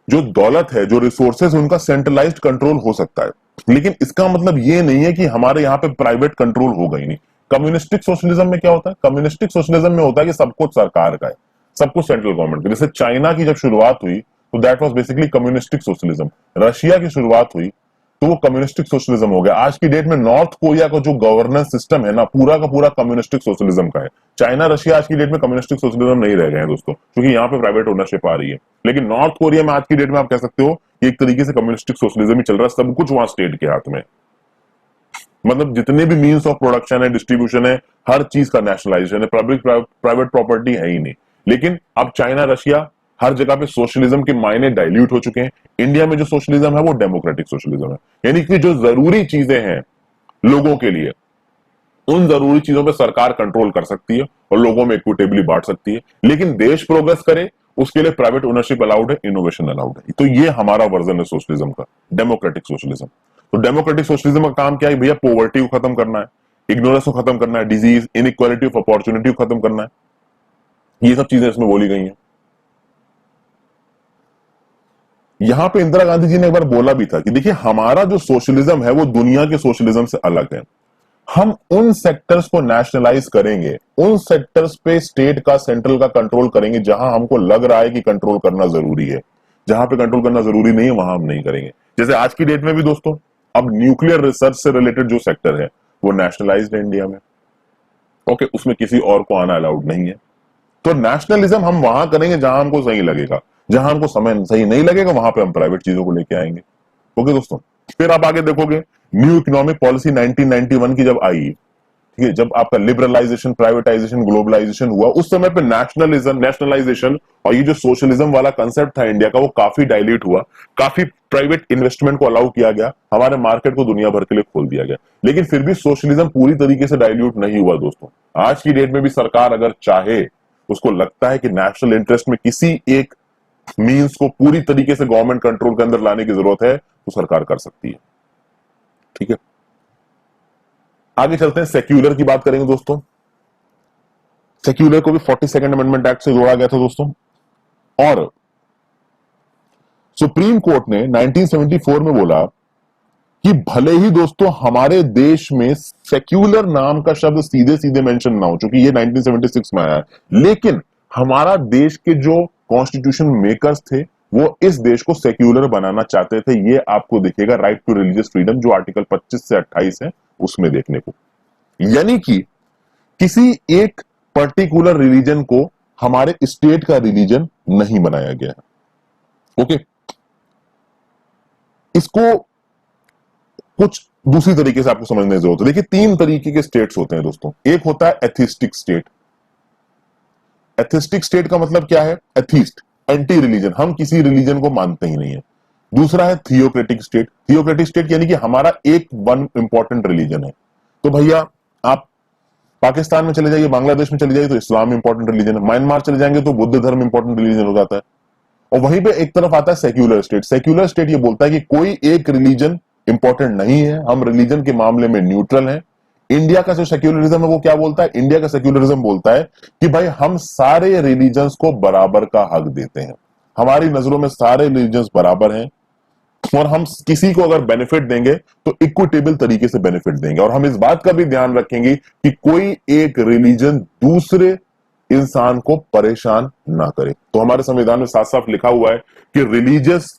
जो दौलत है, जो रिसोर्सेज, उनका सेंट्रलाइज्ड कंट्रोल हो सकता है। लेकिन इसका मतलब ये नहीं है कि हमारे यहाँ पे प्राइवेट कंट्रोल होगा ही नहीं। कम्युनिस्टिक सोशलिज्म में क्या होता है? कम्युनिस्टिक सोशलिज्म में होता है कि सब कुछ सरकार का है, सब कुछ सेंट्रल गवर्नमेंट का। जैसे चाइना की जब शुरुआत हुई तो that was basically communistic socialism. Russia की शुरुआत हुई तो वो कम्युनिस्टिक सोशलिज्म हो गया। आज की डेट में नॉर्थ कोरिया का जो गवर्नेंस सिस्टम है ना, पूरा का पूरा कम्युनिस्टिक सोशलिज्म का है। चाइना, रशिया आज की डेट में कम्युनिस्टिक सोशलिज्म नहीं रह गए हैं दोस्तों, क्योंकि यहाँ पे प्राइवेट ओनरशिप आ रही है। लेकिन नॉर्थ कोरिया में आज की डेट में आप कह सकते हो कि एक तरीके से कम्युनिस्टिक सोशलिज्म ही चल रहा है, सब कुछ वहां स्टेट के हाथ में। मतलब जितने भी मीन्स ऑफ प्रोडक्शन है, डिस्ट्रीब्यूशन है, हर चीज का नेशनलाइजेशन है, पब्लिक प्राइवेट प्रॉपर्टी है ही नहीं। लेकिन अब चाइना, रशिया, हर जगह पे सोशलिज्म के मायने डाइल्यूट हो चुके हैं। इंडिया में जो सोशलिज्म है वो डेमोक्रेटिक सोशलिज्म है। यानी कि जो जरूरी चीजें हैं लोगों के लिए, उन जरूरी चीजों पे सरकार कंट्रोल कर सकती है और लोगों में इक्विटेबली बांट सकती है। लेकिन देश प्रोग्रेस करे उसके लिए प्राइवेट ओनरशिप अलाउड है, इनोवेशन अलाउड है। तो ये हमारा वर्जन है सोशलिज्म का, डेमोक्रेटिक सोशलिज्म। तो डेमोक्रेटिक सोशलिज्म का काम क्या है भैया? पॉवर्टी को खत्म करना है, इग्नोरेंस को खत्म करना है, डिजीज, इनइक्वालिटी ऑफ अपॉर्चुनिटी को खत्म करना है। ये सब चीजें इसमें बोली गई हैं। यहां पे इंदिरा गांधी जी ने एक बार बोला भी था कि देखिए हमारा जो सोशलिज्म है वो दुनिया के सोशलिज्म से अलग है। हम उन सेक्टर्स को नेशनलाइज करेंगे, उन सेक्टर्स पे स्टेट का सेंट्रल का कंट्रोल करेंगे जहां हमको लग रहा है कि कंट्रोल करना जरूरी है। जहां पे कंट्रोल करना जरूरी नहीं है वहां हम नहीं करेंगे। जैसे आज की डेट में भी दोस्तों अब न्यूक्लियर रिसर्च से रिलेटेड जो सेक्टर है वो नेशनलाइज्ड है इंडिया में। ओके, उसमें किसी और को आना अलाउड नहीं है। तो नेशनलिज्म हम वहां करेंगे जहां हमको सही लगेगा, जहां हमको समय सही नहीं लगेगा वहां पे हम प्राइवेट चीजों को लेके आएंगे। ओके दोस्तों, फिर आप आगे देखोगे न्यू इकोनॉमिक पॉलिसी 1991 की जब आई, ठीक है, जब आपका लिबरलाइजेशन, प्राइवेटाइजेशन, ग्लोबलाइजेशन हुआ, उस समय पे नेशनलाइजेशन और ये जो सोशलिज्म वाला कंसेप्ट था इंडिया का वो काफी डाइल्यूट हुआ। काफी प्राइवेट इन्वेस्टमेंट को अलाउ किया गया, हमारे मार्केट को दुनिया भर के लिए खोल दिया गया। लेकिन फिर भी सोशलिज्म पूरी तरीके से डाइल्यूट नहीं हुआ दोस्तों। आज की डेट में भी सरकार अगर चाहे, उसको लगता है कि नेशनल इंटरेस्ट में किसी एक मींस को पूरी तरीके से गवर्नमेंट कंट्रोल के अंदर लाने की जरूरत है तो सरकार कर सकती है। ठीक है, आगे चलते हैं, सेक्युलर की बात करेंगे दोस्तों। सेक्युलर को भी 42nd अमेंडमेंट एक्ट से जोड़ा गया था दोस्तों, और सुप्रीम कोर्ट ने 1974 में बोला कि भले ही दोस्तों हमारे देश में सेक्युलर नाम का शब्द सीधे सीधे मेंशन ना हो, क्योंकि ये 1976 में आया है, लेकिन हमारा देश के जो कॉन्स्टिट्यूशन मेकर्स थे वो इस देश को सेक्युलर बनाना चाहते थे। ये आपको दिखेगा राइट टू रिलीजियस फ्रीडम जो आर्टिकल 25 से 28 है उसमें देखने को। यानी कि किसी एक पर्टिकुलर रिलीजन को हमारे स्टेट का रिलीजन नहीं बनाया गया है। ओके, इसको कुछ दूसरी तरीके से आपको समझने की जरूरत है। देखिए, तीन तरीके के स्टेट्स होते हैं दोस्तों। एक होता है एथिस्टिक स्टेट। एथिस्टिक स्टेट का मतलब क्या है? एथिस्ट, एंटी रिलीजन, हम किसी रिलीजन को मानते ही नहीं है। दूसरा है थियोक्रेटिक स्टेट। थियोक्रेटिक स्टेट यानी कि हमारा एक वन इंपॉर्टेंट रिलीजन है। तो भैया आप पाकिस्तान में चले जाइए, बांग्लादेश में चले जाइए तो इस्लाम इंपॉर्टेंट रिलीजन है, म्यांमार चले जाएंगे तो बुद्ध धर्म इंपॉर्टेंट रिलीजन हो जाता है। और वहीं पे एक तरफ आता है सेक्युलर स्टेट। सेक्युलर स्टेट ये बोलता है कि कोई एक रिलीजन इंपॉर्टेंट नहीं है, हम रिलीजन के मामले में न्यूट्रल हैं। इंडिया का जो सेक्युलरिज्म है वो क्या बोलता है? इंडिया का सेक्युलरिज्म बोलता है कि भाई हम सारे रिलीजन्स को बराबर का हक देते हैं, हमारी नजरों में सारे रिलीजन्स बराबर हैं, और हम किसी को अगर बेनिफिट देंगे तो इक्विटेबल तरीके से बेनिफिट देंगे, और हम इस बात का भी ध्यान रखेंगे कि कोई एक रिलीजन दूसरे इंसान को परेशान ना करे। तो हमारे संविधान में साफ साफ लिखा हुआ है कि रिलीजियस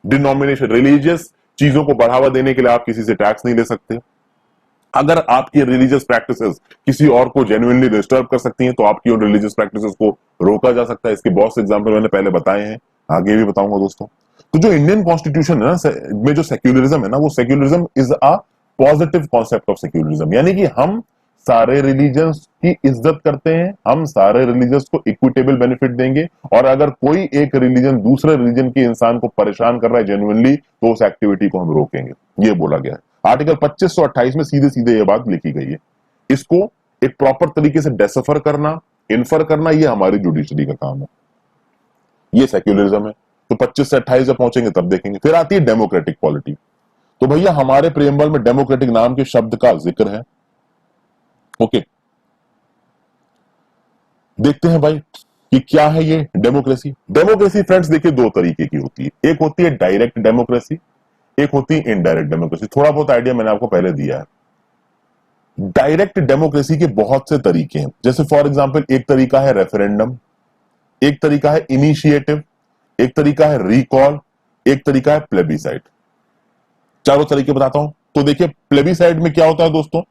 डिनोमिनेशन, रिलीजियस चीजों को बढ़ावा देने के लिए आप किसी से टैक्स नहीं ले सकते। अगर आपकी रिलीजियस प्रैक्टिसेस किसी और को जेन्युइनली डिस्टर्ब कर सकती हैं तो आपकी उन रिलीजियस प्रैक्टिसेस को रोका जा सकता है। इसके बहुत से एग्जांपल मैंने पहले बताए हैं, आगे भी बताऊंगा दोस्तों। तो जो इंडियन कॉन्स्टिट्यूशन है ना में जो सेक्युलरिज्म है ना, वो secularism is a positive concept of secularism. यानी कि हम सारे रिलीजन्स की इज्जत करते हैं, हम सारे रिलीजन्स को इक्विटेबल बेनिफिट देंगे, और अगर कोई एक रिलीजन दूसरे रिलीजन के इंसान को परेशान कर रहा है जेन्युइनली तो उस एक्टिविटी को हम रोकेंगे। ये बोला गया है आर्टिकल 25 और 28 में, सीधे सीधे ये बात लिखी गई है। इसको एक प्रॉपर तरीके से डेसिफर करना, इन्फर करना, ये हमारी जुडिशरी का काम है। ये सेक्युलरिज्म है। तो 25 से 28 जब पहुंचेंगे तब देखेंगे। फिर आती है डेमोक्रेटिक पॉलिटी। तो भैया हमारे प्रेम्बल में डेमोक्रेटिक नाम के शब्द का जिक्र है। ओके, देखते हैं भाई कि क्या है ये डेमोक्रेसी। डेमोक्रेसी फ्रेंड्स देखिए दो तरीके की होती है। एक होती है डायरेक्ट डेमोक्रेसी, एक होती है इनडायरेक्ट डेमोक्रेसी। थोड़ा बहुत आइडिया मैंने आपको पहले दिया है। डायरेक्ट डेमोक्रेसी के बहुत से तरीके हैं। जैसे फॉर एग्जांपल एक तरीका है रेफरेंडम, एक तरीका है इनिशिएटिव, एक तरीका है रिकॉल, एक तरीका है प्लेबिसाइड। चारों तरीके बताता हूं। तो देखिए प्लेबिसाइड में क्या होता है दोस्तों?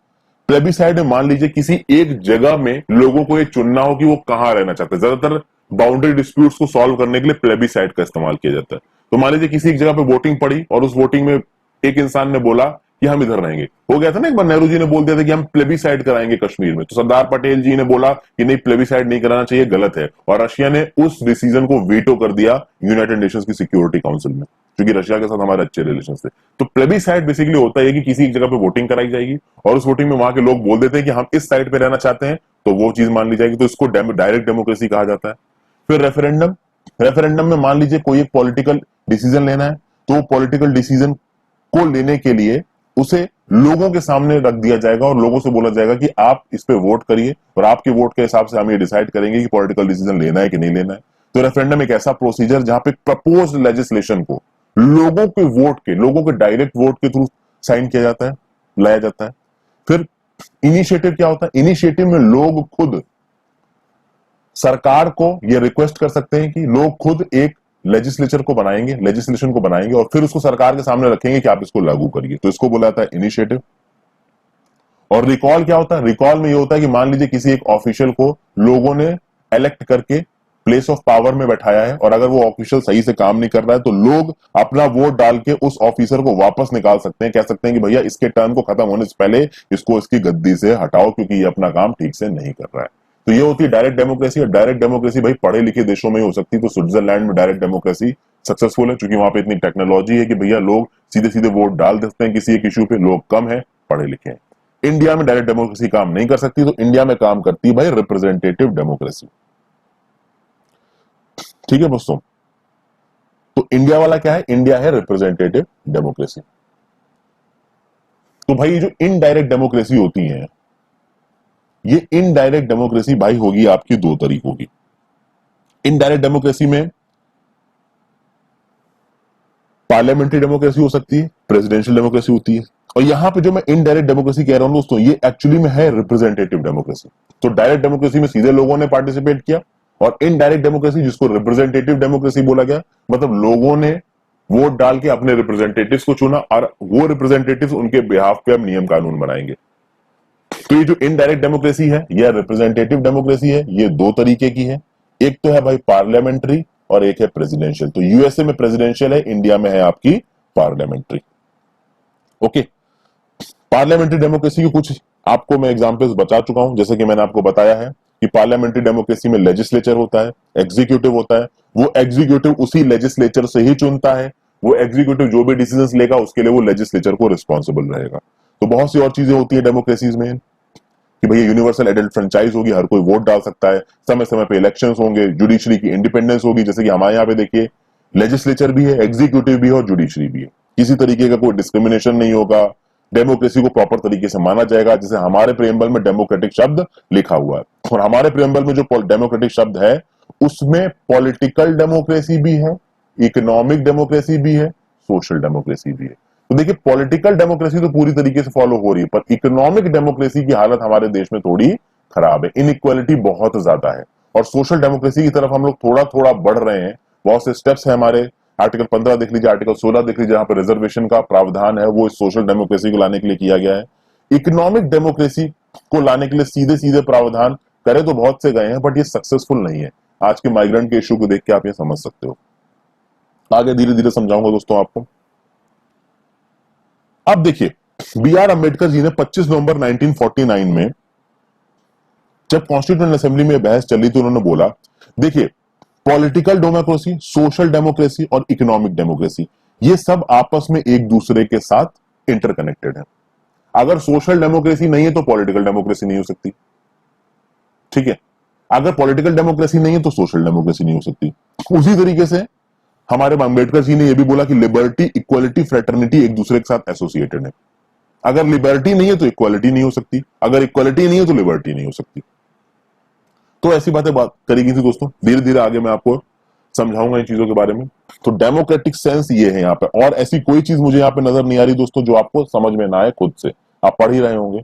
प्लेबिसाइड में मान लीजिए किसी एक जगह में लोगों को ये चुनना हो कि वो कहां रहना चाहते हैं। ज्यादातर बाउंड्री डिस्प्यूट्स को सॉल्व करने के लिए प्लेबिसाइड का इस्तेमाल किया जाता है। तो मान लीजिए किसी एक जगह पे वोटिंग पड़ी और उस वोटिंग में एक इंसान ने बोला कि हम इधर रहेंगे। हो गया था ना, एक बार नेहरू जी ने बोल दिया था कि हम प्लेबिसाइड कराएंगे कश्मीर में। तो सरदार पटेल जी ने बोला कि नहीं, प्लेबिसाइड नहीं कराना चाहिए, गलत है, और रशिया ने उस डिसीजन को वीटो कर दिया यूनाइटेड नेशंस की सिक्योरिटी काउंसिल में, क्योंकि रशिया के साथ हमारे अच्छे रिलेशन थे। तो प्लेबिसाइड बेसिकली होता है कि किसी एक जगह पे वोटिंग कराई जाएगी और उस वोटिंग में वहां के लोग बोल देते हैं कि हम इस साइड पे रहना चाहते हैं, तो वो चीज मान ली जाएगी। तो इसको डायरेक्ट डेमोक्रेसी कहा जाता है। फिर रेफरेंडम। रेफरेंडम में मान लीजिए कोई एक पॉलिटिकल डिसीजन लेना है, तो पॉलिटिकल डिसीजन को लेने के लिए उसे लोगों के सामने रख दिया जाएगा और लोगों से बोला जाएगा कि आप इस पे वोट करिए, और आपके वोट के हिसाब से हम ये डिसाइड करेंगे कि पॉलिटिकल डिसीजन लेना है कि नहीं लेना है। तो रेफरेंडम एक ऐसा प्रोसीजर जहां पे प्रपोज्ड लेजिस्लेशन को लोगों के वोट के, लोगों के डायरेक्ट वोट के थ्रू साइन किया जाता है, लाया जाता है। फिर इनिशिएटिव क्या होता है? इनिशिएटिव में लोग खुद सरकार को यह रिक्वेस्ट कर सकते हैं कि लोग खुद एक लेजिस्लेचर को बनाएंगे, लेजिस्लेशन को बनाएंगे और फिर उसको सरकार के सामने रखेंगे कि आप इसको लागू करिए। तो इसको बोला जाता है इनिशिएटिव। और रिकॉल क्या होता है? रिकॉल में ये होता है कि मान लीजिए किसी एक ऑफिशियल को लोगों ने इलेक्ट करके प्लेस ऑफ पावर में बैठाया है और अगर वो ऑफिशियल सही से काम नहीं कर रहा है तो लोग अपना वोट डाल के उस ऑफिसर को वापस निकाल सकते हैं, कह सकते हैं कि भैया इसके टर्म को खत्म होने से पहले इसको इसकी गद्दी से हटाओ क्योंकि ये अपना काम ठीक से नहीं कर रहा है। तो ये होती है डायरेक्ट डेमोक्रेसी। और डायरेक्ट डेमोक्रेसी भाई पढ़े लिखे देशों में ही हो सकती है। तो स्विट्जरलैंड में डायरेक्ट डेमोक्रेसी सक्सेसफुल है क्योंकि वहां पे इतनी टेक्नोलॉजी है कि भैया लोग सीधे सीधे वोट डाल देते हैं किसी एक इश्यू पे, लोग कम है, पढ़े लिखे हैं। इंडिया में डायरेक्ट डेमोक्रेसी काम नहीं कर सकती, तो इंडिया में काम करती है भाई रिप्रेजेंटेटिव डेमोक्रेसी। ठीक है दोस्तों, तो इंडिया वाला क्या है? इंडिया है रिप्रेजेंटेटिव डेमोक्रेसी। तो भाई जो इनडायरेक्ट डेमोक्रेसी होती है, ये इनडायरेक्ट डेमोक्रेसी भाई होगी आपकी दो तरीकों की। इनडायरेक्ट डेमोक्रेसी में पार्लियामेंट्री डेमोक्रेसी हो सकती है, प्रेसिडेंशियल डेमोक्रेसी होती है। और यहां पे जो मैं इनडायरेक्ट डेमोक्रेसी कह रहा हूं दोस्तों, ये एक्चुअली में है रिप्रेजेंटेटिव डेमोक्रेसी। तो डायरेक्ट डेमोक्रेसी में सीधे लोगों ने पार्टिसिपेट किया और इनडायरेक्ट डेमोक्रेसी जिसको रिप्रेजेंटेटिव डेमोक्रेसी बोला गया, मतलब लोगों ने वोट डाल के अपने रिप्रेजेंटेटिव्स को चुना और वो रिप्रेजेंटेटिव्स उनके बिहाफ पे अब नियम कानून बनाएंगे। तो ये जो इनडायरेक्ट डेमोक्रेसी है या रिप्रेजेंटेटिव डेमोक्रेसी है, ये दो तरीके की है। एक तो है भाई पार्लियामेंट्री और एक है प्रेसिडेंशियल। तो यूएसए में प्रेसिडेंशियल है, इंडिया में है आपकी पार्लियामेंट्री। ओके, पार्लियामेंट्री डेमोक्रेसी की कुछ आपको मैं एग्जांपल्स बता चुका हूं। जैसे कि मैंने आपको बताया है कि पार्लियामेंट्री डेमोक्रेसी में लेजिस्लेचर होता है, एग्जीक्यूटिव होता है, वो एग्जीक्यूटिव उसी लेजिस्लेचर से ही चुनता है, वो एग्जीक्यूटिव जो भी डिसीजंस लेगा उसके लिए वो लेजिस्लेचर को रिस्पॉन्सिबल रहेगा। तो बहुत सी और चीजें होती है डेमोक्रेसीज में कि भैया यूनिवर्सल एडल्ट फ्रेंचाइज होगी, हर कोई वोट डाल सकता है, समय समय पे इलेक्शंस होंगे, जुडिशरी की इंडिपेंडेंस होगी। जैसे कि हमारे यहाँ पे देखिए लेजिस्लेचर भी है, एग्जीक्यूटिव भी है और जुडिशरी भी है, किसी तरीके का कोई डिस्क्रिमिनेशन नहीं होगा, डेमोक्रेसी को प्रॉपर तरीके से माना जाएगा। जैसे हमारे प्रेम्बल में डेमोक्रेटिक शब्द लिखा हुआ है और हमारे प्रेम्बल में जो डेमोक्रेटिक शब्द है उसमें पॉलिटिकल डेमोक्रेसी भी है, इकोनॉमिक डेमोक्रेसी भी है, सोशल डेमोक्रेसी भी है। तो देखिए पॉलिटिकल डेमोक्रेसी तो पूरी तरीके से फॉलो हो रही है, पर इकोनॉमिक डेमोक्रेसी की हालत हमारे देश में थोड़ी खराब है, इनइक्वालिटी बहुत ज्यादा है। और सोशल डेमोक्रेसी की तरफ हम लोग थोड़ा थोड़ा बढ़ रहे हैं, बहुत से स्टेप्स है हमारे। आर्टिकल 15 देख लीजिए, आर्टिकल 16 देख लीजिए, जहां पर रिजर्वेशन का प्रावधान है वो इस सोशल डेमोक्रेसी को लाने के लिए किया गया है। इकोनॉमिक डेमोक्रेसी को लाने के लिए सीधे सीधे प्रावधान करे तो बहुत से गए हैं, बट ये सक्सेसफुल नहीं है। आज के माइग्रेंट के इश्यू को देख के आप ये समझ सकते हो। आगे धीरे धीरे समझाऊंगा दोस्तों आपको। अब देखिए बी.आर. अम्बेडकर जी ने 25 नवंबर 1949 में जब कॉन्स्टिट्यूएंट असेंबली में बहस चली तो उन्होंने बोला, देखिए पॉलिटिकल डेमोक्रेसी, सोशल डेमोक्रेसी और इकोनॉमिक डेमोक्रेसी ये सब आपस में एक दूसरे के साथ इंटरकनेक्टेड है। अगर सोशल डेमोक्रेसी नहीं है तो पॉलिटिकल डेमोक्रेसी नहीं हो सकती, ठीक है। अगर पॉलिटिकल डेमोक्रेसी नहीं है तो सोशल डेमोक्रेसी नहीं हो सकती। उसी तरीके से हमारे अम्बेडकर जी ने यह भी बोला कि लिबर्टी, इक्वालिटी, फ्रेटर्निटी एक दूसरे के साथ एसोसिएटेड है। अगर लिबर्टी नहीं है तो इक्वालिटी नहीं हो सकती, अगर इक्वालिटी नहीं है तो लिबर्टी नहीं हो सकती। तो ऐसी बातें बात करी गई थी दोस्तों। धीरे धीरे आगे मैं आपको समझाऊंगा इन चीजों के बारे में। तो डेमोक्रेटिक सेंस ये है यहाँ पे, और ऐसी कोई चीज मुझे यहाँ पे नजर नहीं आ रही दोस्तों जो आपको समझ में ना आए खुद से, आप पढ़ ही रहे होंगे।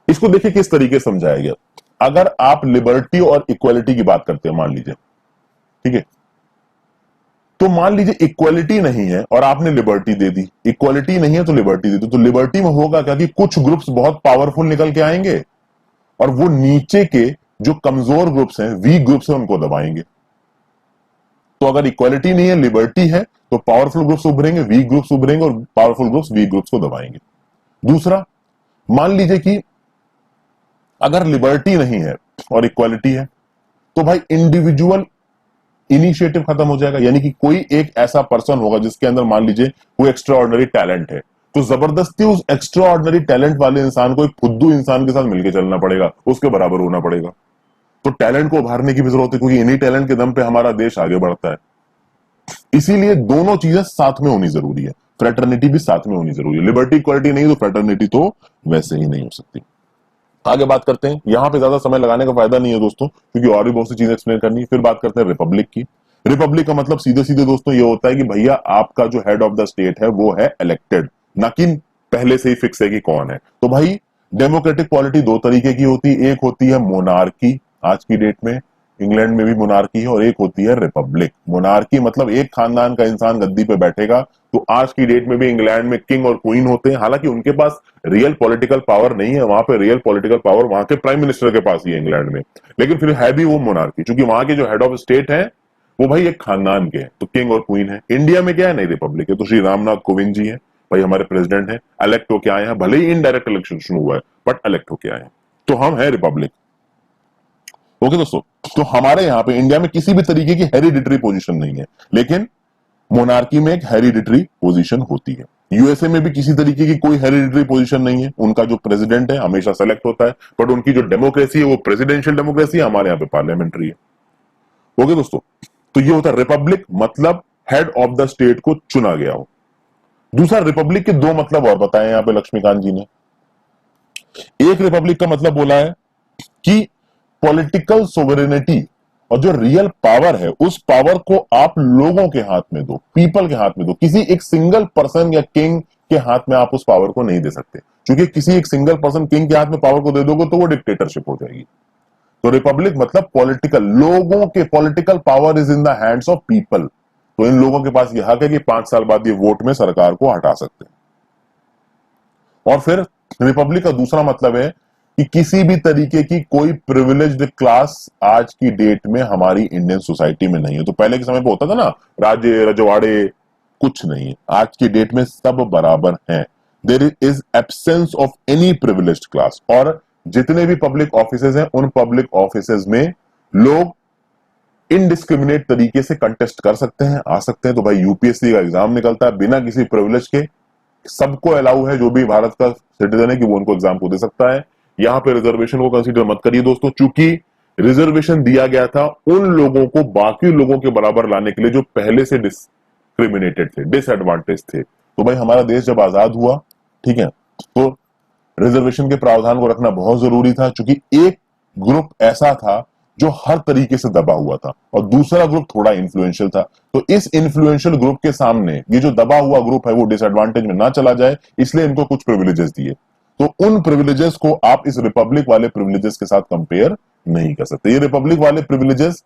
इसको देखिए किस तरीके से समझाया गया। अगर आप लिबर्टी और इक्वालिटी की बात करते हैं मान लीजिए, ठीक है, तो मान लीजिए इक्वालिटी नहीं है और आपने लिबर्टी दे दी, इक्वालिटी नहीं है तो लिबर्टी दे दी, तो लिबर्टी में होगा क्या कि कुछ ग्रुप्स बहुत पावरफुल निकल के आएंगे और वो नीचे के जो कमजोर ग्रुप्स हैं, वीक ग्रुप्स हैं, उनको दबाएंगे। तो अगर इक्वालिटी नहीं है, लिबर्टी है, तो पावरफुल ग्रुप्स उभरेंगे, वीक ग्रुप्स उभरेंगे और पावरफुल ग्रुप्स वीक ग्रुप्स को दबाएंगे। दूसरा, मान लीजिए कि अगर लिबर्टी नहीं है और इक्वालिटी है तो भाई इंडिविजुअल इनिशिएटिव खत्म हो जाएगा। यानी कि कोई एक ऐसा पर्सन होगा जिसके अंदर मान लीजिए कोई एक्स्ट्रा ऑर्डिनरी टैलेंट है, तो जबरदस्ती उस एक्स्ट्रा ऑर्डिनरी टैलेंट वाले इंसान को एक फुद्दू इंसान के साथ मिलकर चलना पड़ेगा, उसके बराबर होना पड़ेगा। तो टैलेंट को उभारने की भी जरूरत है, क्योंकि इन्हीं टैलेंट के दम पे हमारा देश आगे बढ़ता है। इसीलिए दोनों चीजें साथ में होनी जरूरी है, फ्रेटर्निटी भी साथ में होनी जरूरी है। लिबर्टी इक्वालिटी नहीं तो फ्रेटर्निटी तो वैसे ही नहीं हो सकती। आगे बात करते हैं, यहां पे ज्यादा समय लगाने का फायदा नहीं है दोस्तों, क्योंकि और भी बहुत सी चीजें एक्सप्लेन करनी है। फिर बात करते हैं रिपब्लिक की। रिपब्लिक का मतलब सीधे सीधे दोस्तों ये होता है कि भैया आपका जो हेड ऑफ द स्टेट है वो है इलेक्टेड, ना कि पहले से ही फिक्स है कि कौन है। तो भाई डेमोक्रेटिक पॉलिटी दो तरीके की होती है, एक होती है मोनार्की, आज की डेट में इंग्लैंड में भी मोनार्की है, और एक होती है रिपब्लिक। मोनार्की मतलब एक खानदान का इंसान गद्दी पे बैठेगा, तो आज की डेट में भी इंग्लैंड में किंग और क्वीन होते हैं, हालांकि उनके पास रियल पॉलिटिकल पावर नहीं है, वहां पे रियल पॉलिटिकल पावर वहां के प्राइम मिनिस्टर के पास ही है इंग्लैंड में, लेकिन फिर है भी वो मोनार्की, क्योंकि वहां के जो हेड ऑफ स्टेट है वो भाई एक खानदान के हैं, तो किंग और क्वीन है। इंडिया में क्या है, नहीं रिपब्लिक है, तो श्री रामनाथ कोविंद जी है भाई, हमारे प्रेसिडेंट है, इलेक्ट होके आए हैं, भले ही इनडायरेक्ट इलेक्शन हुआ है बट इलेक्ट होके आए हैं, तो हम है रिपब्लिक। ओके दोस्तों, तो हमारे यहाँ पे इंडिया में किसी भी तरीके की हेरिडिटरी पोजीशन नहीं है, लेकिन मोनार्की में एक हेरिडिटरी पोजीशन होती है। यूएसए में भी किसी तरीके की कोई हेरिडिटरी पोजीशन नहीं है, उनका जो प्रेसिडेंट है हमेशा सेलेक्ट होता है, बट उनकी जो डेमोक्रेसी है वो प्रेसिडेंशियल डेमोक्रेसी है, हमारे यहाँ पे पार्लियामेंट्री है। ओके दोस्तों, तो ये होता है रिपब्लिक, मतलब हेड ऑफ द स्टेट को चुना गया हो। दूसरा, रिपब्लिक के दो मतलब और बताए यहाँ पे लक्ष्मीकांत जी ने। एक रिपब्लिक का मतलब बोला है कि पॉलिटिकल सोवरेनिटी और जो रियल पावर है उस पावर को आप लोगों के हाथ में दो, पीपल के हाथ में दो, किसी एक सिंगल पर्सन या किंग के हाथ में आप उस पावर को नहीं दे सकते, क्योंकि किसी एक सिंगल पर्सन किंग के हाथ में पावर को दे दोगे तो वो डिक्टेटरशिप हो जाएगी। तो रिपब्लिक मतलब पॉलिटिकल, लोगों के political power is in the hands of people, तो इन लोगों के पास यह हक है कि 5 साल बाद ये वोट में सरकार को हटा सकते हैं। और फिर रिपब्लिक का दूसरा मतलब है कि किसी भी तरीके की कोई प्रिविलेज्ड क्लास आज की डेट में हमारी इंडियन सोसाइटी में नहीं है। तो पहले के समय पे होता था ना, राज्य रजवाड़े, कुछ नहीं है, आज की डेट में सब बराबर हैं। There is absence of any privileged class, और जितने भी पब्लिक ऑफिसेज हैं उन पब्लिक ऑफिसेज में लोग इनडिस्क्रिमिनेट तरीके से कंटेस्ट कर सकते हैं, आ सकते हैं। तो भाई यूपीएससी का एग्जाम निकलता है बिना किसी प्रिविलेज के, सबको अलाउ है, जो भी भारत का सिटीजन है कि वो उनको एग्जाम को दे सकता है। यहाँ पे रिजर्वेशन को कंसीडर मत करिए दोस्तों, चूंकि रिजर्वेशन दिया गया था उन लोगों को बाकी लोगों के बराबर लाने के लिए जो पहले से डिस्क्रिमिनेटेड थे, डिसएडवांटेज थे। तो भाई हमारा देश जब आजाद हुआ, ठीक है, तो रिजर्वेशन के प्रावधान को रखना बहुत जरूरी था, क्योंकि एक ग्रुप ऐसा था जो हर तरीके से दबा हुआ था और दूसरा ग्रुप थोड़ा इन्फ्लुएंशियल था। तो इस इन्फ्लुएंशियल ग्रुप के सामने ये जो दबा हुआ ग्रुप है वो डिसएडवांटेज में ना चला जाए, इसलिए इनको कुछ प्रिविलेजेस दिए। तो उन प्रिविलेजेस को आप इस रिपब्लिक वाले प्रिविलेजेस के साथ कंपेयर नहीं कर सकते। ये रिपब्लिक वाले प्रिविलेजेस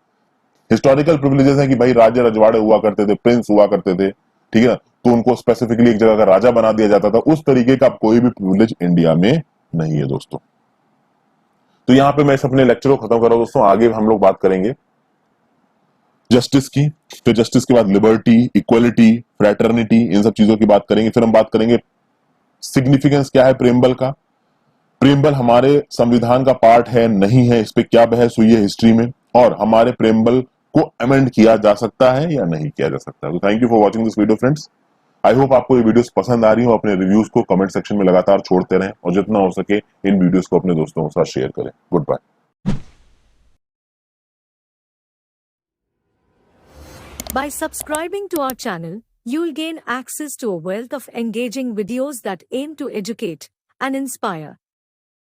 हिस्टोरिकल प्रिविलेजेस हैं कि भाई राज्य रजवाड़े हुआ करते थे, प्रिंस हुआ करते थे, ठीक है, तो उनको स्पेसिफिकली एक जगह का राजा बना दिया जाता था। उस तरीके का कोई भी प्रिविलेज इंडिया में नहीं है दोस्तों। तो यहां पे मैं इस अपने लेक्चर को खत्म कर रहा हूं दोस्तों। आगे हम लोग बात करेंगे जस्टिस की, फिर जस्टिस के बाद लिबर्टी, इक्वलिटी, फ्रेटर्निटी, इन सब चीजों की बात करेंगे। फिर हम बात करेंगे सिग्निफिकेंस क्या है प्रेमबल का, प्रेमबल हमारे संविधान का पार्ट है नहीं है, इस पे क्या बहस हुई है हिस्ट्री में, और हमारे प्रेमबल को अमेंड किया जा सकता है या नहीं किया जा सकता। तो thank you for watching this video friends. I hope आपको ये वीडियोस पसंद आ रही हो। अपने रिव्यूज को कमेंट सेक्शन में लगातार छोड़ते रहें और जितना हो सके इन वीडियोस को अपने दोस्तों के साथ शेयर करें। Good bye. By subscribing to our channel, you'll gain access to a wealth of engaging videos that aim to educate and inspire.